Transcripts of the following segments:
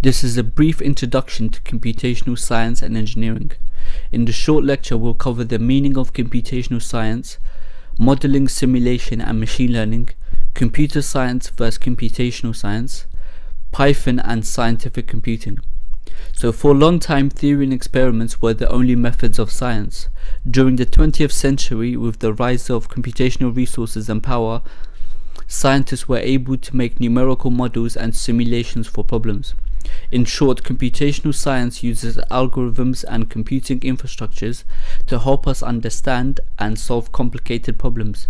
This is a brief introduction to computational science and engineering. In the short lecture, we'll cover the meaning of computational science, modeling, simulation, and machine learning, computer science versus computational science, Python, and scientific computing. So for a long time, theory and experiments were the only methods of science. During the 20th century, with the rise of computational resources and power, scientists were able to make numerical models and simulations for problems. In short, computational science uses algorithms and computing infrastructures to help us understand and solve complicated problems.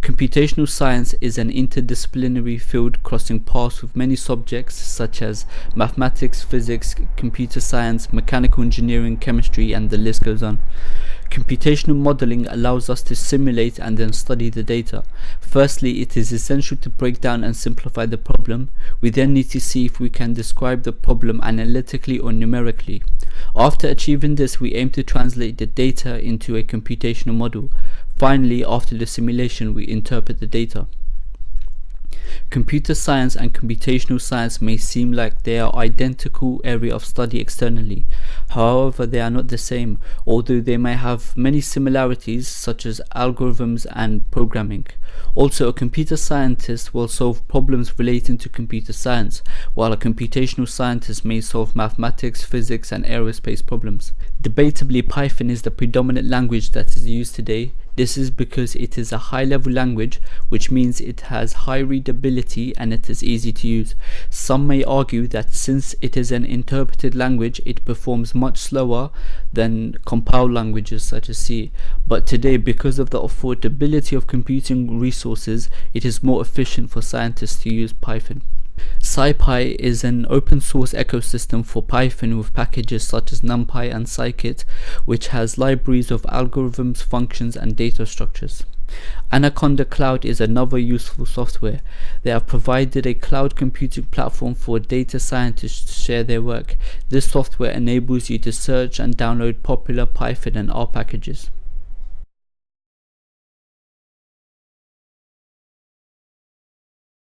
Computational science is an interdisciplinary field crossing paths with many subjects such as mathematics, physics, computer science, mechanical engineering, chemistry, and the list goes on. Computational modeling allows us to simulate and then study the data. Firstly, it is essential to break down and simplify the problem. We then need to see if we can describe the problem analytically or numerically. After achieving this, we aim to translate the data into a computational model. Finally, after the simulation, we interpret the data. Computer science and computational science may seem like they are identical area of study externally. However, they are not the same, although they may have many similarities such as algorithms and programming. Also, a computer scientist will solve problems relating to computer science, while a computational scientist may solve mathematics, physics, and aerospace problems. Debatably, Python is the predominant language that is used today. This is because it is a high-level language, which means it has high readability and it is easy to use. Some may argue that since it is an interpreted language, it performs much slower than compiled languages such as C. But today, because of the affordability of computing resources, it is more efficient for scientists to use Python. SciPy is an open source ecosystem for Python with packages such as NumPy and scikit, which has libraries of algorithms, functions, and data structures. Anaconda Cloud is another useful software. They have provided a cloud computing platform for data scientists to share their work. This software enables you to search and download popular Python and R packages.